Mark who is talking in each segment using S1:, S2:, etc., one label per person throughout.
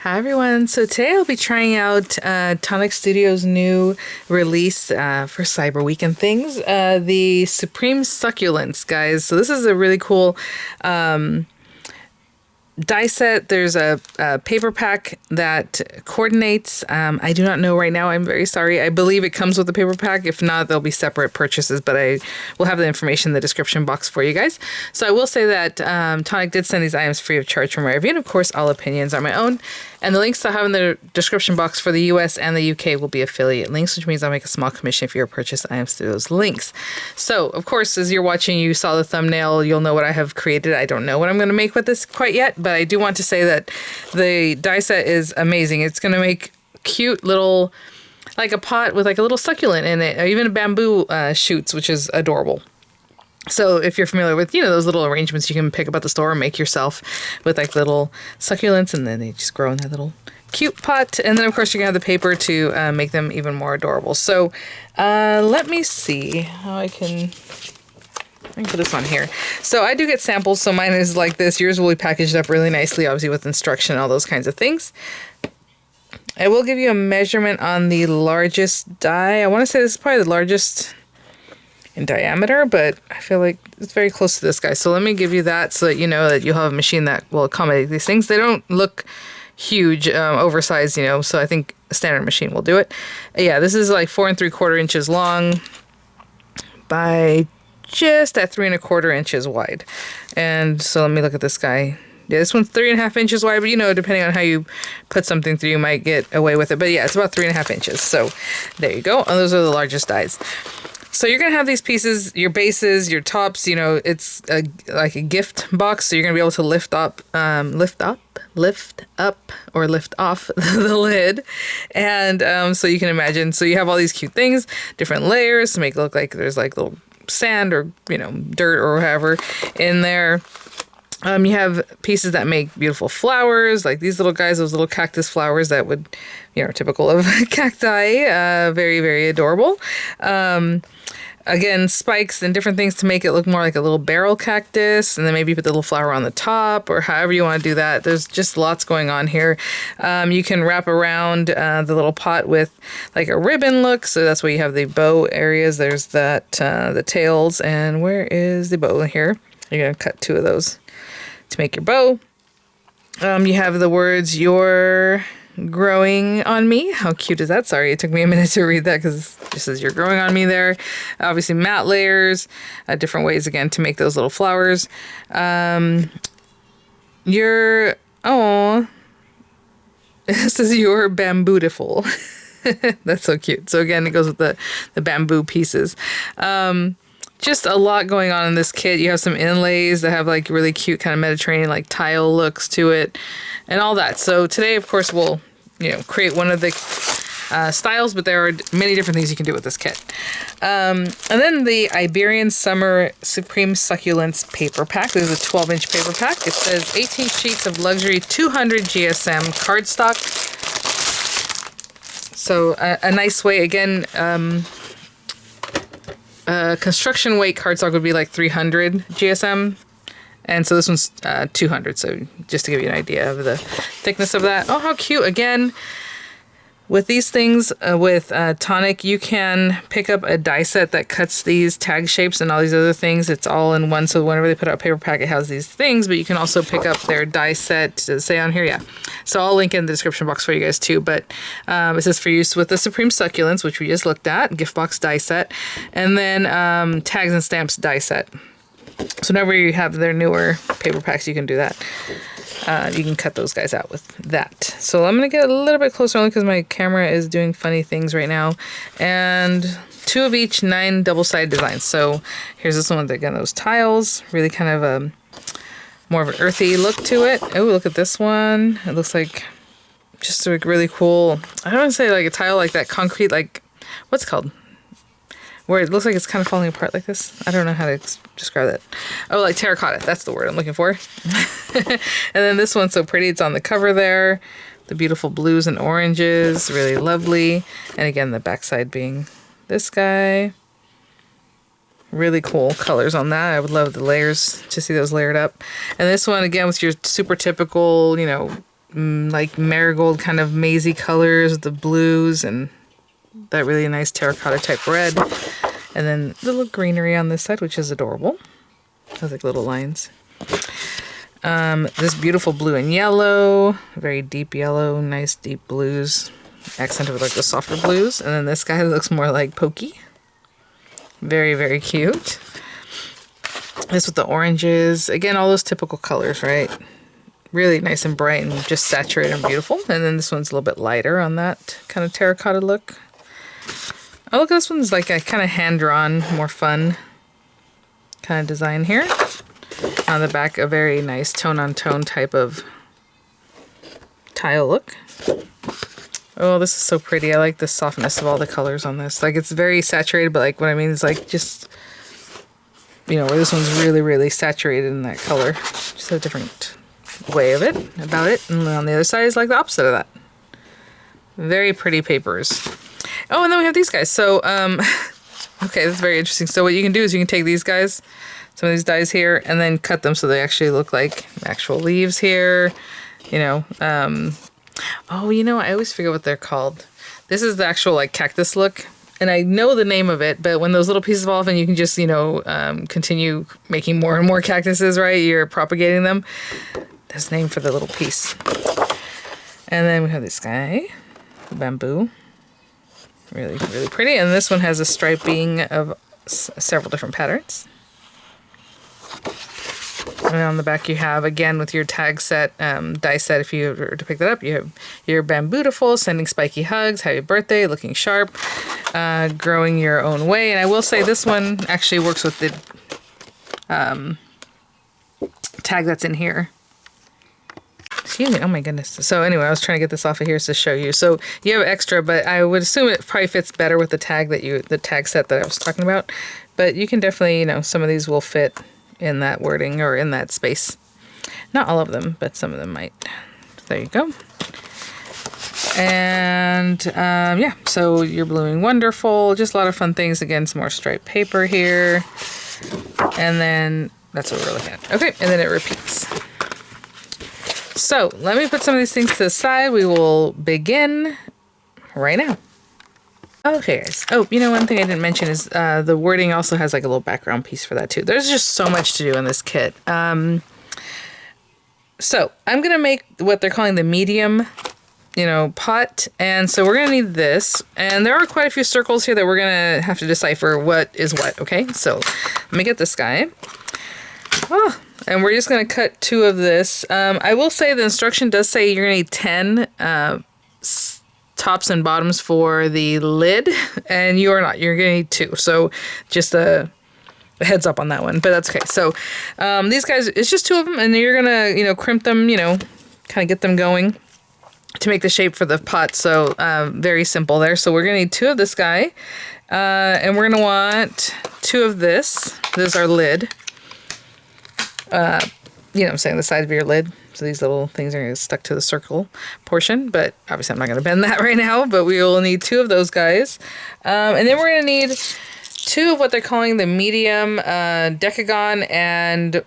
S1: Hi everyone. So today I'll be trying out Tonic Studio's new release for Cyber Week and things, the Supreme Succulents, guys. So this is a really cool die set. There's a paper pack that coordinates. I do not know right now. I'm very sorry. I believe it comes with a paper pack. If not, there'll be separate purchases, but I will have the information in the description box for you guys. So I will say that Tonic did send these items free of charge from my review. And of course, all opinions are my own. And the links I have in the description box for the US and the UK will be affiliate links, which means I'll make a small commission if you purchase items through those links. So, of course, as you're watching, you saw the thumbnail, you'll know what I have created. I don't know what I'm going to make with this quite yet, but I do want to say that the die set is amazing. It's going to make cute little, like a pot with like a little succulent in it, or even a bamboo shoots, which is adorable. So if you're familiar with, those little arrangements you can pick up at the store and make yourself with like little succulents, and then they just grow in that little cute pot. And then of course you're gonna have the paper to make them even more adorable. So let me see how I can put this on here. So I do get samples, so mine is like this. Yours will be packaged up really nicely, obviously with instruction and all those kinds of things. I will give you a measurement on the largest die. I want to say this is probably the largest in diameter, but I feel like it's very close to this guy. So let me give you that so that you know that you'll have a machine that will accommodate these things. They don't look huge, oversized, so I think a standard machine will do it. Yeah, this is like 4 3/4 inches long by just at 3 1/4 inches wide. And so let me look at this guy. Yeah, this one's 3 1/2 inches wide, but depending on how you put something through, you might get away with it. But yeah, it's about 3 1/2 inches. So there you go. And those are the largest dies. So you're going to have these pieces, your bases, your tops, it's like a gift box. So you're going to be able to lift up or lift off the lid. And so you can imagine, so you have all these cute things, different layers to make it look like there's like little sand or, dirt or whatever in there. You have pieces that make beautiful flowers, like these little guys, those little cactus flowers that would, typical of cacti, very, very adorable. Again, spikes and different things to make it look more like a little barrel cactus, and then maybe put the little flower on the top, or however you want to do that. There's just lots going on here. You can wrap around the little pot with like a ribbon look, so that's where you have the bow areas. There's that, the tails, and where is the bow here? You're going to cut 2 of those to make your bow. You have the words, "You're growing on me." How cute is that? Sorry, it took me a minute to read that because it just says "You're growing on me" there. Obviously matte layers, different ways again to make those little flowers. It says "You're bambootiful." That's so cute. So again, it goes with the bamboo pieces. Just a lot going on in this kit. You have some inlays that have like really cute kind of Mediterranean like tile looks to it and all that. So today, of course, we'll create one of the styles, but there are many different things you can do with this kit. And then the Iberian Summer Supreme Succulents paper pack. This is a 12-inch paper pack. It says 18 sheets of luxury 200 GSM cardstock. So a nice way, again, construction weight cardstock would be like 300 GSM, and so this one's 200. So just to give you an idea of the thickness of that. Oh, how cute! Again, with these things, with Tonic, you can pick up a die set that cuts these tag shapes and all these other things. It's all in one. So whenever they put out a paper pack, it has these things, but you can also pick up their die set. Does it say on here? Yeah. So I'll link in the description box for you guys too. But it says for use with the Supreme Succulents, which we just looked at, gift box die set, and then tags and stamps die set. So whenever you have their newer paper packs, you can do that. You can cut those guys out with that. So I'm going to get a little bit closer only because my camera is doing funny things right now. And 2 of each, 9 double-sided designs. So here's this one with, again, those tiles. Really kind of a more of an earthy look to it. Oh, look at this one. It looks like just a really cool, I don't want to say like a tile like that concrete, like, what's it called? Where it looks like it's kind of falling apart like this. I don't know how to describe that. Oh, like terracotta. That's the word I'm looking for. And then this one's so pretty. It's on the cover there. The beautiful blues and oranges. Really lovely. And again, the backside being this guy. Really cool colors on that. I would love the layers to see those layered up. And this one, again, with your super typical, like marigold kind of mazy colors, the blues, and that really nice terracotta type red. And then little greenery on this side, which is adorable. Has like little lines. This beautiful blue and yellow, very deep yellow, nice deep blues, accented with like the softer blues. And then this guy looks more like pokey. Very, very cute. This with the oranges. Again, all those typical colors, right? Really nice and bright and just saturated and beautiful. And then this one's a little bit lighter on that kind of terracotta look. Oh, look, this one's like a kind of hand-drawn, more fun kind of design here. On the back, a very nice tone-on-tone type of tile look. Oh, this is so pretty. I like the softness of all the colors on this. Like, it's very saturated, but like what I mean is like just, you know, where this one's really, really saturated in that color. Just a different way of it, about it. And on the other side is like the opposite of that. Very pretty papers. Oh, and then we have these guys. So, okay, that's very interesting. So what you can do is you can take these guys, some of these dies here, and then cut them so they actually look like actual leaves here. You know, oh, you know, I always forget what they're called. This is the actual like cactus look. And I know the name of it, but when those little pieces fall off and you can just, you know, continue making more and more cactuses, right? You're propagating them. There's a name for the little piece. And then we have this guy, the bamboo. Really, really pretty. And this one has a striping of several different patterns. And on the back you have, again, with your tag set, die set, if you were to pick that up, you have your Bambootiful, sending spiky hugs, happy birthday, looking sharp, growing your own way. And I will say this one actually works with the tag that's in here. Excuse me, oh my goodness. So anyway, I was trying to get this off of here to show you. So you have extra, but I would assume it probably fits better with the tag the tag set that I was talking about. But you can definitely, you know, some of these will fit in that wording or in that space. Not all of them, but some of them might. There you go. And yeah, so you're blooming wonderful. Just a lot of fun things. Again, some more striped paper here. And then that's what we're looking at. Okay, and then it repeats. So let me put some of these things to the side. We will begin right now. Okay, guys. Oh, you know, one thing I didn't mention is the wording also has like a little background piece for that too. There's just so much to do in this kit. So I'm going to make what they're calling the medium, you know, pot. And so we're going to need this. And there are quite a few circles here that we're going to have to decipher what is what. Okay, so let me get this guy. Oh, and we're just going to cut 2 of this. I will say the instruction does say you're going to need 10 tops and bottoms for the lid, and you are not. You're going to need 2. So just a heads up on that one, but that's okay. So these guys, it's just 2 of them, and you're going to, you know, crimp them, you know, kind of get them going to make the shape for the pot. So very simple there. So we're going to need 2 of this guy, and we're going to want 2 of this. This is our lid. You know what I'm saying, the side of your lid. So these little things are stuck to the circle portion, but obviously I'm not going to bend that right now, but we will need 2 of those guys. And then we're going to need 2 of what they're calling the medium decagon and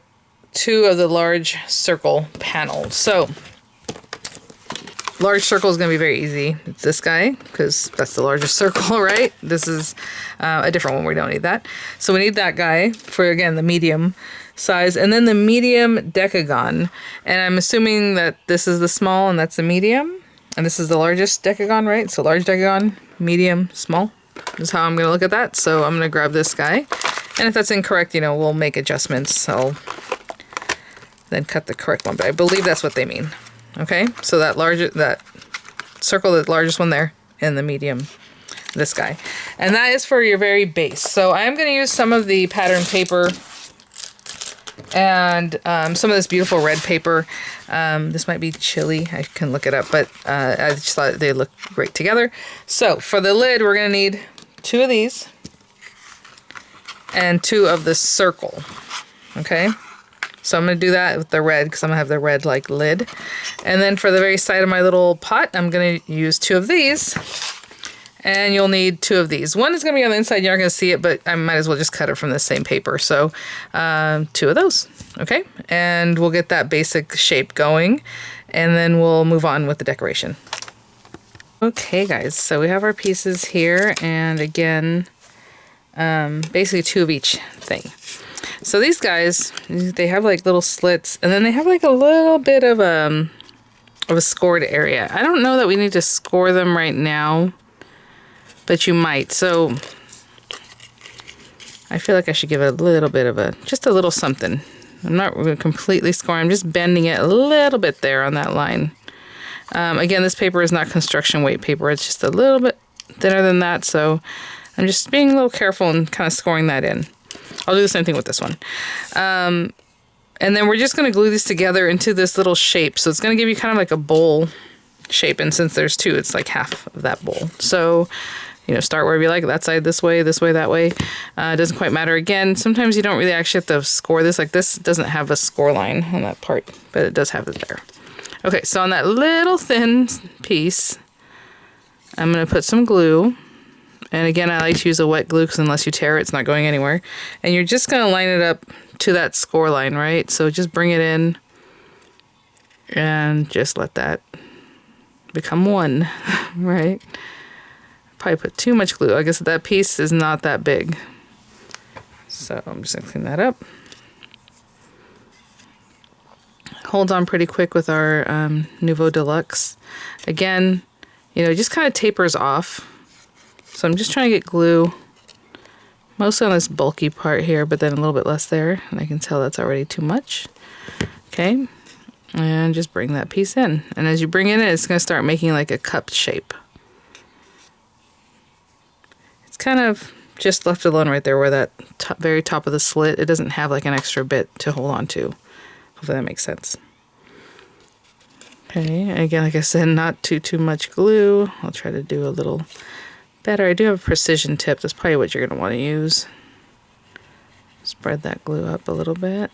S1: 2 of the large circle panel. So large circle is going to be very easy. It's this guy, because that's the largest circle, right? This is a different one. We don't need that. So we need that guy for, again, the medium size, and then the medium decagon. And I'm assuming that this is the small and that's the medium, and this is the largest decagon, right? So large decagon, medium, small is how I'm going to look at that. So I'm going to grab this guy, and if that's incorrect, you know, we'll make adjustments. I'll then cut the correct one, but I believe that's what they mean. Okay, so that circle, the largest one there, and the medium, this guy. And that is for your very base. So I'm going to use some of the pattern paper and some of this beautiful red paper. This might be chili. I can look it up, but I just thought they look great together. So for the lid, we're going to need 2 of these and 2 of the circle. Okay, so I'm going to do that with the red because I'm going to have the red like lid. And then for the very side of my little pot, I'm going to use 2 of these. And you'll need 2 of these. One is going to be on the inside. You're not going to see it, but I might as well just cut it from the same paper. So 2 of those. Okay. And we'll get that basic shape going. and then we'll move on with the decoration. Okay guys, so we have our pieces here, and again, basically 2 of each thing. So these guys, they have like little slits, and then they have like a little bit of a scored area. I don't know that we need to score them right now, but you might. So I feel like I should give it a little bit of just a little something. I'm not going to completely score. I'm just bending it a little bit there on that line. Again, this paper is not construction weight paper. It's just a little bit thinner than that. So I'm just being a little careful and kind of scoring that in. I'll do the same thing with this one. And then we're just going to glue these together into this little shape. So it's going to give you kind of like a bowl shape. And since there's 2, it's like half of that bowl. So, you know, start wherever you like. That side this way, that way. It doesn't quite matter. Again, sometimes you don't really actually have to score this. Like this doesn't have a score line on that part, but it does have it there. Okay, so on that little thin piece, I'm going to put some glue. And again, I like to use a wet glue because unless you tear it, it's not going anywhere. And you're just going to line it up to that score line, right? So just bring it in and just let that become one, right? Probably put too much glue. I guess that piece is not that big. So I'm just going to clean that up. Holds on pretty quick with our Nouveau Deluxe. Again, you know, it just kind of tapers off. So I'm just trying to get glue mostly on this bulky part here, but then a little bit less there. And I can tell that's already too much. Okay. And just bring that piece in. And as you bring it in, it's going to start making like a cup shape. It's kind of just left alone right there where that very top of the slit, it doesn't have like an extra bit to hold on to. Hopefully that makes sense. Okay. Again, like I said, not too much glue. I'll try to do a little better. I do have a precision tip. That's probably what you're going to want to use. Spread that glue up a little bit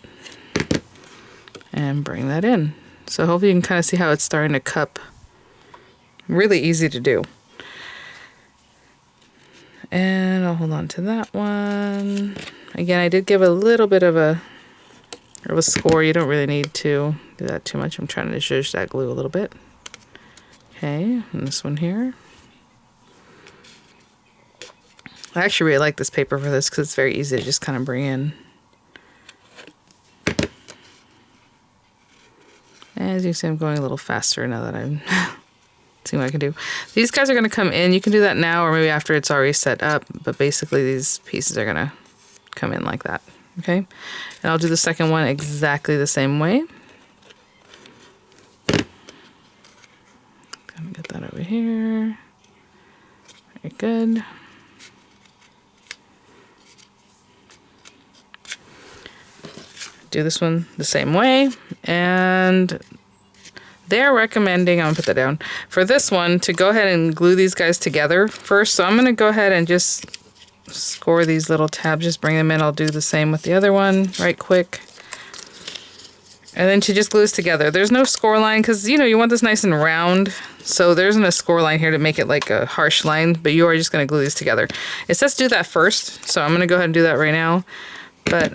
S1: and bring that in. So hopefully you can kind of see how it's starting to cup. Really easy to do. And I'll hold on to that one. Again, I did give a little bit of a score. You don't really need to do that too much. I'm trying to zhuzh that glue a little bit. Okay, and this one here. I actually really like this paper for this because it's very easy to just kind of bring in. As you can see, I'm going a little faster now that I'm seeing what I can do. These guys are going to come in. You can do that now or maybe after it's already set up, but basically these pieces are going to come in like that. Okay, and I'll do the second one exactly the same way. Gonna get that over here. Very good. Do this one the same way, and they're recommending, I'm gonna put that down, for this one to go ahead and glue these guys together first. So I'm gonna go ahead and just score these little tabs, just bring them in. I'll do the same with the other one right quick. And then to just glue this together. There's no score line because, you know, you want this nice and round. So there isn't a score line here to make it like a harsh line, but you are just going to glue these together. It says do that first, so I'm going to go ahead and do that right now. But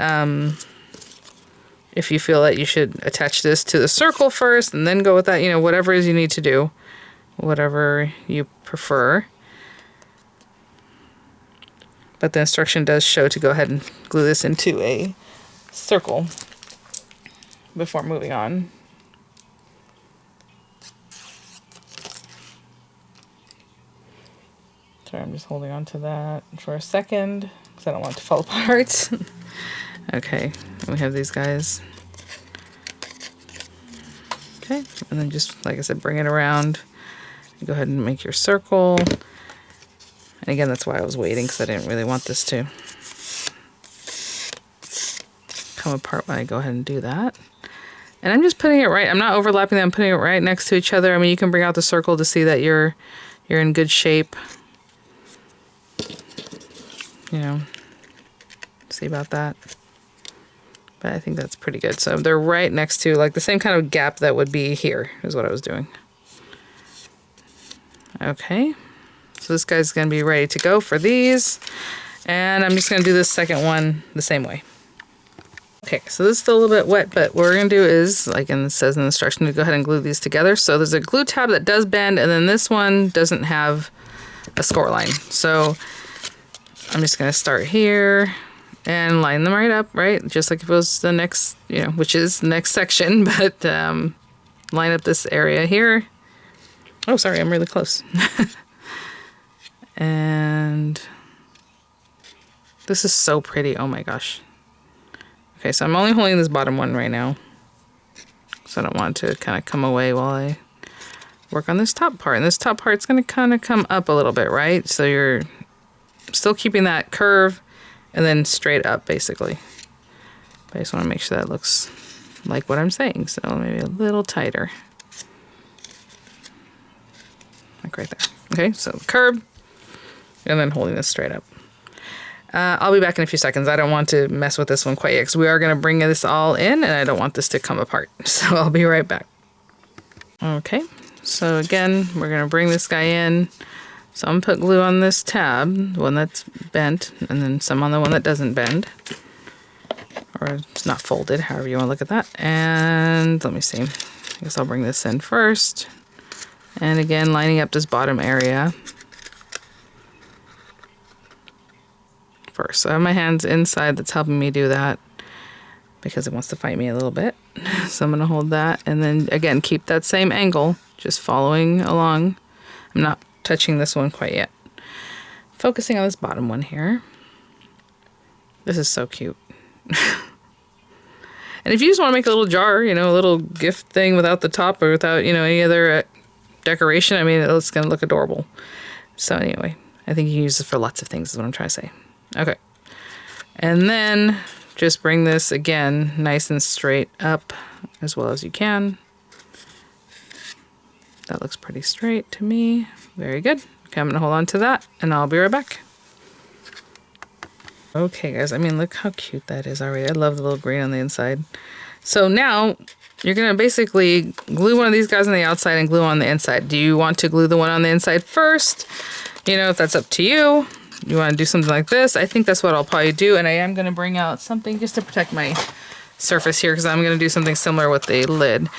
S1: if you feel that you should attach this to the circle first and then go with that, you know, whatever it is you need to do, whatever you prefer. But the instruction does show to go ahead and glue this into a circle before moving on. Sorry, I'm just holding on to that for a second because I don't want it to fall apart. Okay, and we have these guys. Okay, and then just, like I said, bring it around. Go ahead and make your circle. And again, that's why I was waiting, because I didn't really want this to come apart when I go ahead and do that. And I'm just putting it right, I'm not overlapping them, I'm putting it right next to each other. I mean, you can bring out the circle to see that you're in good shape. You know, see about that. But I think that's pretty good. So they're right next to, like, the same kind of gap that would be here, is what I was doing. Okay. So this guy's going to be ready to go for these. And I'm just going to do this second one the same way. Okay, so this is still a little bit wet, but what we're gonna do is, like it says in the instruction, to go ahead and glue these together. So there's a glue tab that does bend, and then this one doesn't have a score line. So I'm just gonna start here and line them right up, right? Just like if it was the next, which is the next section, but line up this area here. Oh, sorry, I'm really close. And this is so pretty, oh my gosh. Okay, so I'm only holding this bottom one right now, so I don't want it to kind of come away while I work on this top part. And this top part's going to kind of come up a little bit, right? So you're still keeping that curve and then straight up, basically. But I just want to make sure that looks like what I'm saying. So maybe a little tighter. Like right there. Okay, so curve, and then holding this straight up. I'll be back in a few seconds. I don't want to mess with this one quite yet because we are going to bring this all in and I don't want this to come apart. So I'll be right back. Okay, so again, we're going to bring this guy in. So I'm going to put glue on this tab, the one that's bent, and then some on the one that doesn't bend. Or it's not folded, however you want to look at that. And let me see. I guess I'll bring this in first. And again, lining up this bottom area first. So I have my hands inside, that's helping me do that because it wants to fight me a little bit. So I'm going to hold that and then again keep that same angle, just following along. I'm not touching this one quite yet. Focusing on this bottom one here. This is so cute. And if you just want to make a little jar, a little gift thing without the top or without, any other decoration, I mean, it's going to look adorable. So anyway, I think you can use this for lots of things is what I'm trying to say. Okay, and then just bring this again nice and straight up as well as you can. That looks pretty straight to me. Very good. Okay, I'm gonna hold on to that and I'll be right back. Okay guys, I mean, look how cute that is already. I love the little green on the inside. So now you're gonna basically glue one of these guys on the outside and glue on the inside. Do you want to glue the one on the inside first? If that's up to you. You want to do something like this? I think that's what I'll probably do. And I am going to bring out something just to protect my surface here because I'm going to do something similar with the lid.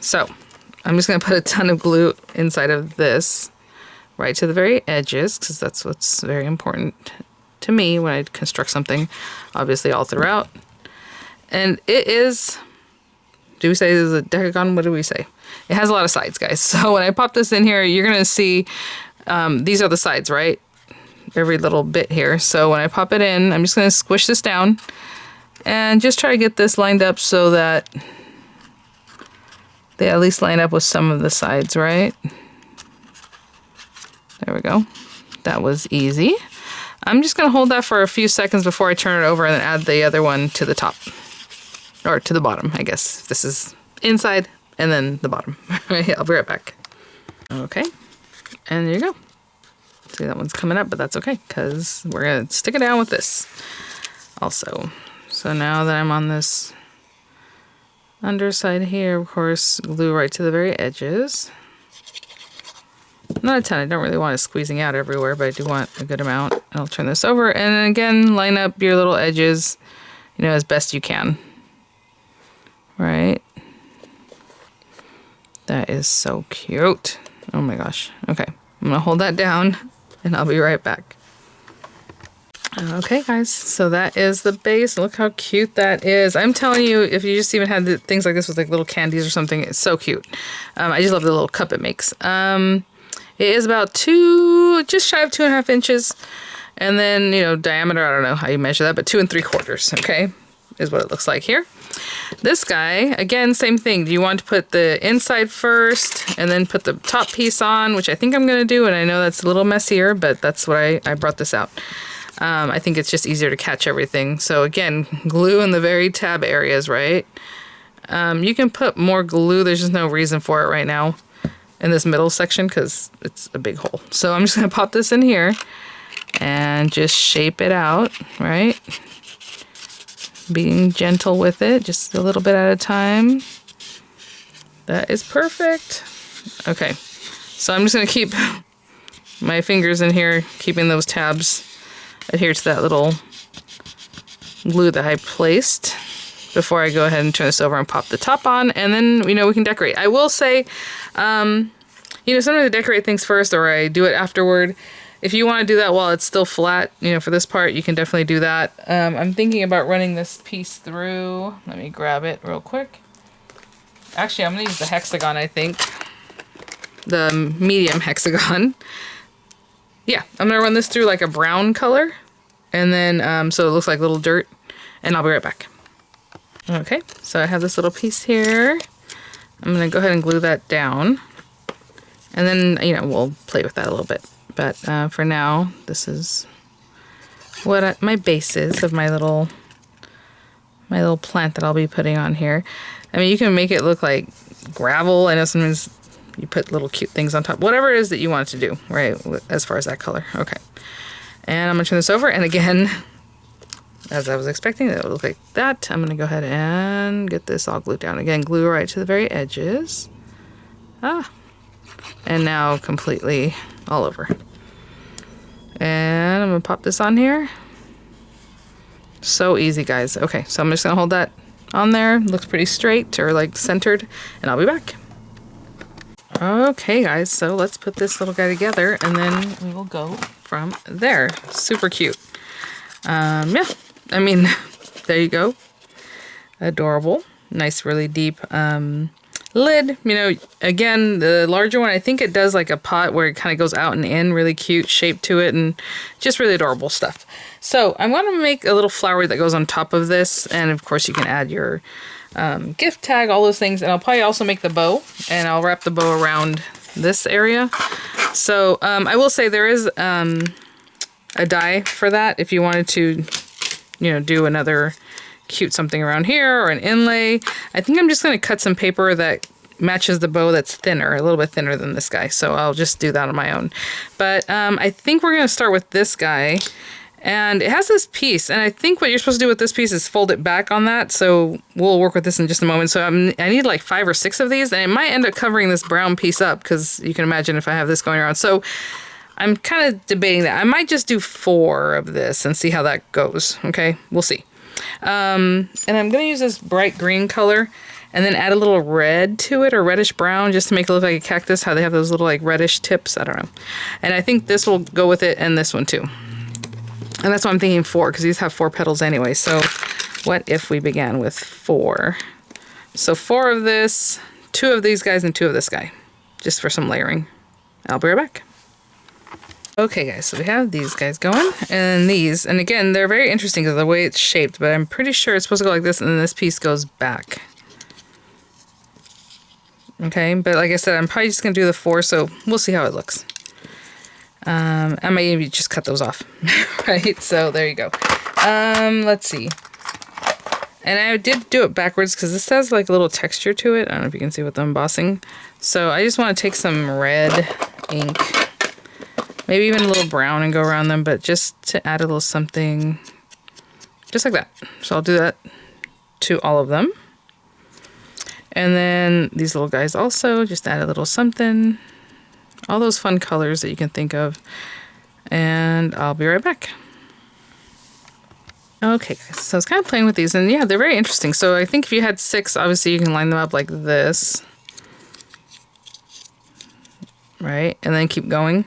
S1: So I'm just going to put a ton of glue inside of this right to the very edges because that's what's very important to me when I construct something, obviously all throughout. And it is, do we say this is a decagon? What do we say? It has a lot of sides, guys. So when I pop this in here, you're going to see these are the sides, right? Every little bit here. So when I pop it in, I'm just going to squish this down and just try to get this lined up so that they at least line up with some of the sides, right? There we go. That was easy. I'm just going to hold that for a few seconds before I turn it over and then add the other one to the top. Or to the bottom, I guess. This is inside and then the bottom. I'll be right back. Okay. And there you go. See, that one's coming up, but that's okay because we're going to stick it down with this also. So now that I'm on this underside here, of course, glue right to the very edges. Not a ton. I don't really want it squeezing out everywhere, but I do want a good amount. I'll turn this over and then again, line up your little edges, as best you can. Right? That is so cute. Oh my gosh. Okay, I'm gonna hold that down and I'll be right back. Okay guys, so that is the base. Look how cute that is. I'm telling you, if you just even had things like this with like little candies or something, it's so cute. I just love the little cup it makes. It is about just shy of 2.5 inches. And then, diameter, I don't know how you measure that, but 2 3/4, okay, is what it looks like here. This guy, again, same thing. Do you want to put the inside first and then put the top piece on, which I think I'm going to do, and I know that's a little messier, but that's why I brought this out. I think it's just easier to catch everything. So again, glue in the very tab areas, right? You can put more glue. There's just no reason for it right now in this middle section because it's a big hole. So I'm just going to pop this in here and just shape it out, right? Being gentle with it, just a little bit at a time. That is perfect. Okay, so I'm just going to keep my fingers in here, keeping those tabs adhere to that little glue that I placed before I go ahead and turn this over and pop the top on, and then, you know, we can decorate. I will say, you know, sometimes I decorate things first or I do it afterward. If you want to do that while it's still flat, you know, for this part, you can definitely do that. I'm thinking about running this piece through. Let me grab it real quick. Actually, I'm going to use the hexagon, I think. The medium hexagon. Yeah, I'm going to run this through like a brown color. And then, so it looks like little dirt. And I'll be right back. Okay, so I have this little piece here. I'm going to go ahead and glue that down. And then, you know, we'll play with that a little bit. But for now, this is what my base is of my little plant that I'll be putting on here. I mean, you can make it look like gravel. I know sometimes you put little cute things on top. Whatever it is that you want it to do, right, as far as that color. Okay. And I'm going to turn this over. And again, as I was expecting, it would look like that. I'm going to go ahead and get this all glued down. Again, glue right to the very edges. And now completely all over. And I'm going to pop this on here. So easy, guys. Okay, so I'm just going to hold that on there. Looks pretty straight or like centered. And I'll be back. Okay, guys, so let's put this little guy together and then we will go from there. Super cute. Yeah, I mean, there you go. Adorable. Nice, really deep lid. You know, again, the larger one, I think it does like a pot where it kind of goes out and in, really cute shape to it, and just really adorable stuff. So I'm going to make a little flower that goes on top of this, and of course you can add your gift tag, all those things, and I'll probably also make the bow, and I'll wrap the bow around this area. So I will say there is a die for that if you wanted to, you know, do another cute something around here or an inlay. I think I'm just going to cut some paper that matches the bow that's thinner, a little bit thinner than this guy. So I'll just do that on my own. But I think we're going to start with this guy. And it has this piece. And I think what you're supposed to do with this piece is fold it back on that. So we'll work with this in just a moment. So I need like 5 or 6 of these. And it might end up covering this brown piece up because you can imagine if I have this going around. So I'm kind of debating that. I might just do 4 of this and see how that goes. Okay, we'll see. And I'm going to use this bright green color and then add a little red to it, or reddish brown, just to make it look like a cactus, how they have those little like reddish tips. I don't know. And I think this will go with it, and this one too. And that's why I'm thinking 4, because these have 4 petals anyway. So what if we began with 4? So 4 of this, 2 of these guys, and 2 of this guy, just for some layering. I'll be right back. Okay, guys, so we have these guys going, and these, and again, they're very interesting because of the way it's shaped, but I'm pretty sure it's supposed to go like this, and then this piece goes back. Okay, but like I said, I'm probably just going to do the 4, so we'll see how it looks. I might maybe just cut those off, right? So there you go. Let's see. And I did do it backwards because this has like a little texture to it. I don't know if you can see with the embossing. So I just want to take some red ink, maybe even a little brown, and go around them, but just to add a little something, just like that. So I'll do that to all of them. And then these little guys also, just add a little something. All those fun colors that you can think of. And I'll be right back. Okay, guys, so I was kind of playing with these, and yeah, they're very interesting. So I think if you had 6, obviously you can line them up like this. Right? And then keep going.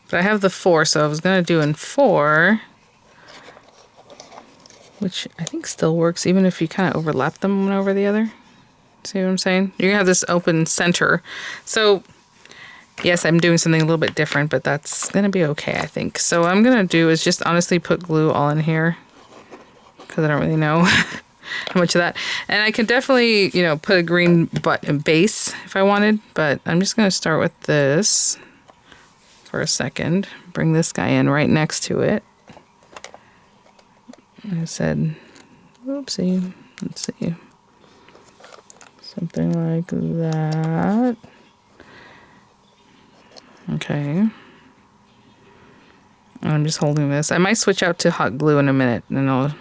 S1: But I have the 4, so I was going to do in 4, which I think still works, even if you kind of overlap them one over the other. See what I'm saying? You're going to have this open center. So, yes, I'm doing something a little bit different, but that's going to be okay, I think. So what I'm going to do is just honestly put glue all in here, because I don't really know how much of that. And I can definitely, you know, put a green base if I wanted, but I'm just going to start with this for a second. Bring this guy in right next to it. I said, oopsie, let's see. Something like that. Okay. I'm just holding this. I might switch out to hot glue in a minute, and I'll...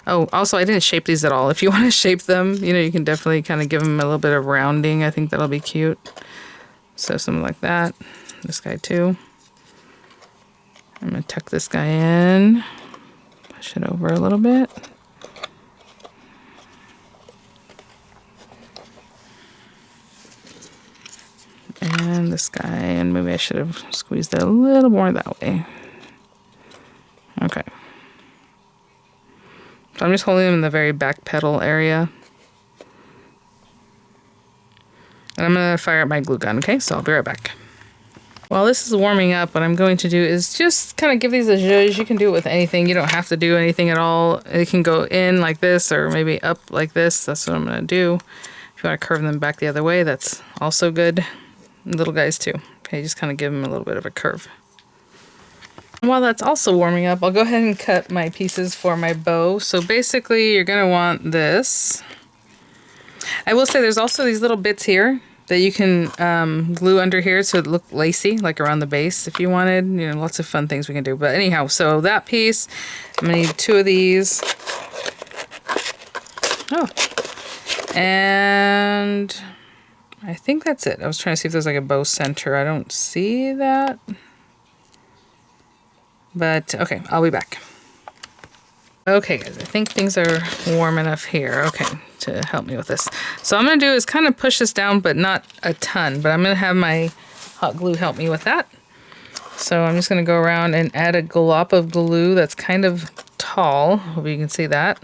S1: Oh, also, I didn't shape these at all. If you want to shape them, you know, you can definitely kind of give them a little bit of rounding. I think that'll be cute. So something like that. This guy too. I'm going to tuck this guy in, push it over a little bit. And this guy, and maybe I should have squeezed it a little more that way. Okay. So I'm just holding them in the very back pedal area. And I'm going to fire up my glue gun, okay? So I'll be right back. While this is warming up, what I'm going to do is just kind of give these a zhuzh. You can do it with anything. You don't have to do anything at all. It can go in like this or maybe up like this. That's what I'm going to do. If you want to curve them back the other way, that's also good. Little guys too. Okay, just kind of give them a little bit of a curve. And while that's also warming up, I'll go ahead and cut my pieces for my bow. So basically, you're going to want this. I will say there's also these little bits here that you can glue under here so it look lacy, like around the base if you wanted. You know, lots of fun things we can do. But anyhow, so that piece, I'm gonna need 2 of these. Oh, and I think that's it. I was trying to see if there's like a bow center. I don't see that. But okay, I'll be back. Okay guys, I think things are warm enough here. Okay, to help me with this. So what I'm gonna do is kind of push this down, but not a ton, but I'm gonna have my hot glue help me with that. So I'm just gonna go around and add a glop of glue that's kind of tall. Hope you can see that.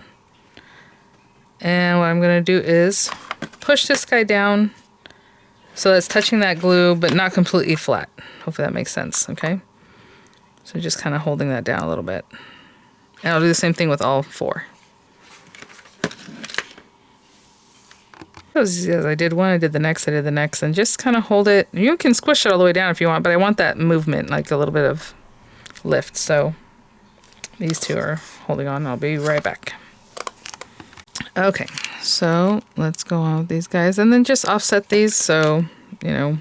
S1: And what I'm gonna do is push this guy down so it's touching that glue, but not completely flat. Hopefully that makes sense, okay? So just kind of holding that down a little bit. And I'll do the same thing with all 4. As I did one, I did the next, and just kind of hold it. You can squish it all the way down if you want, but I want that movement, like a little bit of lift. So these 2 are holding on. I'll be right back. Okay, so let's go on with these guys, and then just offset these. So, you know,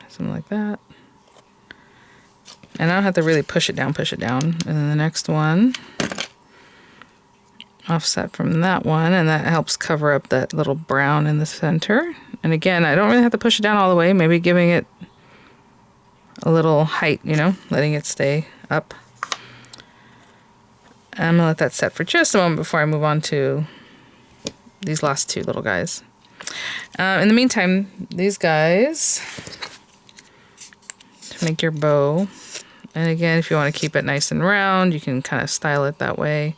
S1: something like that. And I don't have to really push it down. And then the next one, offset from that one, and that helps cover up that little brown in the center. And again, I don't really have to push it down all the way, maybe giving it a little height, you know, letting it stay up. I'm gonna let that set for just a moment before I move on to these last 2 little guys. In the meantime, these guys, to make your bow. And again, if you want to keep it nice and round, you can kind of style it that way.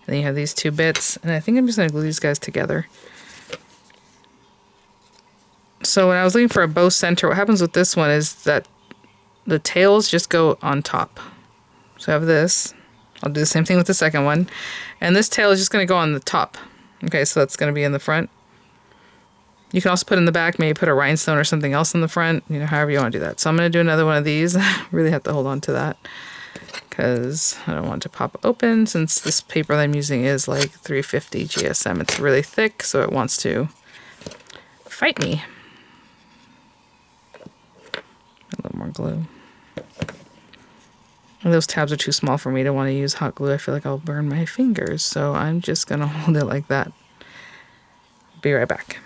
S1: And then you have these 2 bits. And I think I'm just going to glue these guys together. So when I was looking for a bow center, what happens with this one is that the tails just go on top. So I have this. I'll do the same thing with the second one. And this tail is just going to go on the top. Okay, so that's going to be in the front. You can also put in the back, maybe put a rhinestone or something else in the front, you know, however you want to do that. So I'm going to do another one of these. Really have to hold on to that because I don't want it to pop open since this paper that I'm using is like 350 GSM. It's really thick, so it wants to fight me. A little more glue. And those tabs are too small for me to want to use hot glue. I feel like I'll burn my fingers, so I'm just going to hold it like that. Be right back.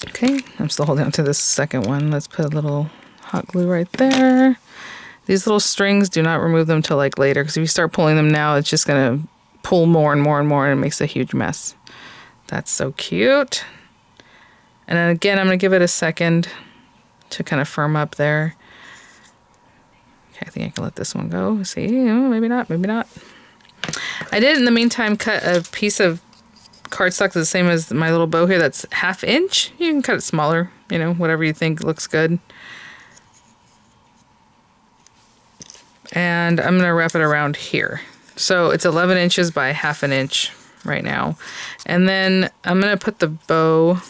S1: Okay, I'm still holding on to this second one. Let's put a little hot glue right there. These little strings, do not remove them till like later, because if you start pulling them now, it's just going to pull more and more and more, and it makes a huge mess. That's so cute. And then again, I'm going to give it a second to kind of firm up there. Okay, I think I can let this one go. See, maybe not, maybe not. I did, in the meantime, cut a piece of cardstock the same as my little bow here that's 1/2 inch. You can cut it smaller, you know, whatever you think looks good. And I'm gonna wrap it around here. So it's 11 inches by 1/2 inch right now. And then I'm gonna put the bow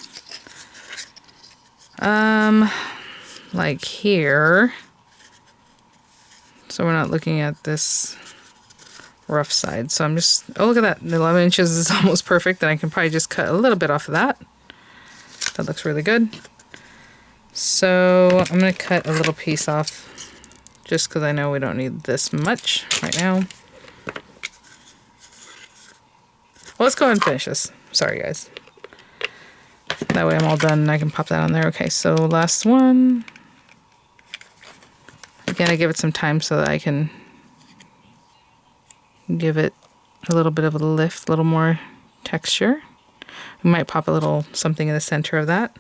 S1: like here. So we're not looking at this rough side. So I'm just, oh, look at that. The 11 inches is almost perfect. And I can probably just cut a little bit off of that. That looks really good. So I'm going to cut a little piece off just because I know we don't need this much right now. Well, let's go ahead and finish this. Sorry, guys. That way I'm all done and I can pop that on there. Okay, so last one. Again, I give it some time so that I can give it a little bit of a lift, a little more texture. We might pop a little something in the center of that.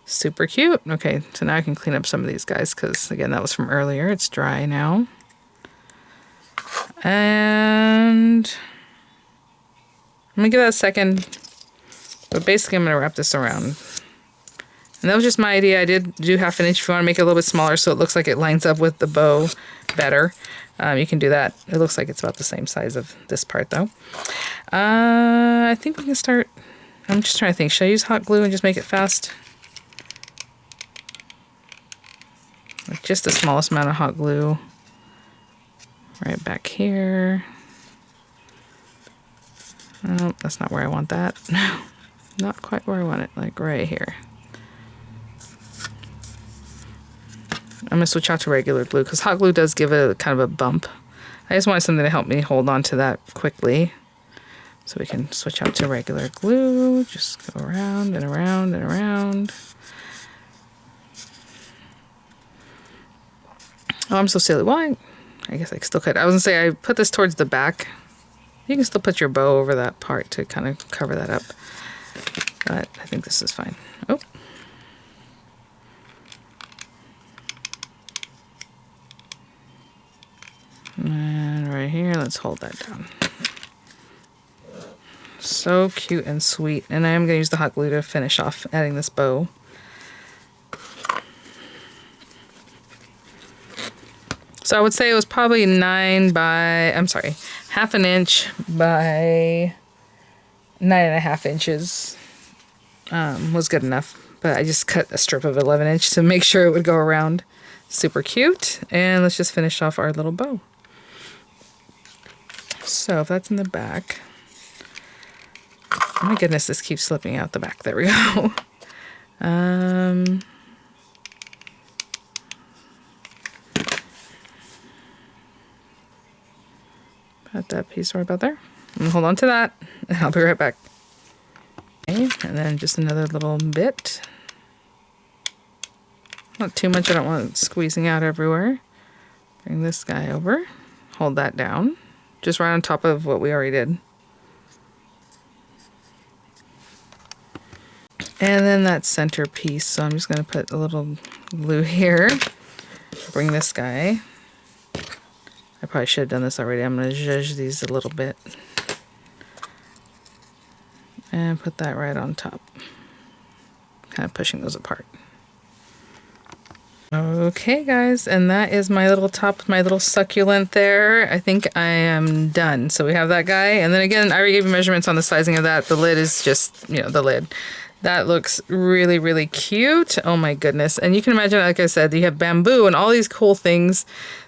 S1: Super cute. Okay, so now I can clean up some of these guys because, again, that was from earlier. It's dry now. And I'm going to give that a second. But basically, I'm going to wrap this around. And that was just my idea. I did do 1/2 inch if you want to make it a little bit smaller so it looks like it lines up with the bow better. You can do that. It looks like it's about the same size of this part, though. I think we can start. I'm just trying to think. Should I use hot glue and just make it fast? Like just the smallest amount of hot glue. Right back here. Oh, that's not where I want that. Not quite where I want it. Like right here. I'm going to switch out to regular glue because hot glue does give it a kind of a bump. I just wanted something to help me hold on to that quickly. So we can switch out to regular glue. Just go around and around and around. Oh, I'm so silly. Well, I guess I still could. I was going to say I put this towards the back. You can still put your bow over that part to kind of cover that up. But I think this is fine. Oh. And right here, let's hold that down. So cute and sweet. And I am going to use the hot glue to finish off adding this bow. So I would say it was probably 1/2 inch by 9.5 inches was good enough. But I just cut a strip of 11 inch to make sure it would go around. Super cute. And let's just finish off our little bow. So if that's in the back. Oh my goodness, this keeps slipping out the back. There we go. Put that piece right about there. And hold on to that, and I'll be right back. Okay, and then just another little bit. Not too much, I don't want it squeezing out everywhere. Bring this guy over. Hold that down. Just right on top of what we already did. And then that center piece, so I'm just going to put a little glue here. Bring this guy. I probably should have done this already. I'm going to zhuzh these a little bit. And put that right on top. Kind of pushing those apart. Okay, guys, and that is my little top, my little succulent there. I think I am done. So we have that guy. And then again, I already gave you measurements on the sizing of that. The lid is just, you know, the lid. That looks really, really cute. Oh my goodness. And you can imagine, like I said, you have bamboo and all these cool things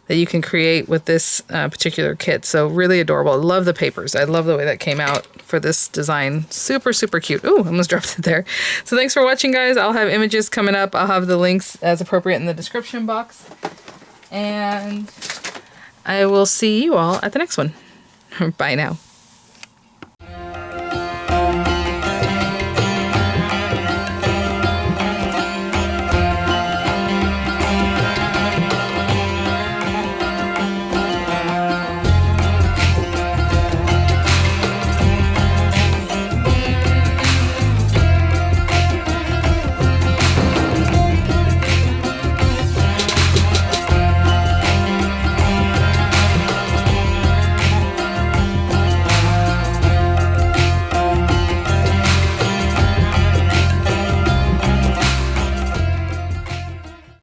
S1: that you can create with this particular kit. So really adorable. I love the papers. I love the way that came out for this design. Super, super cute. Ooh, I almost dropped it there. So thanks for watching, guys. I'll have images coming up. I'll have the links as appropriate in the description box. And I will see you all at the next one. Bye now.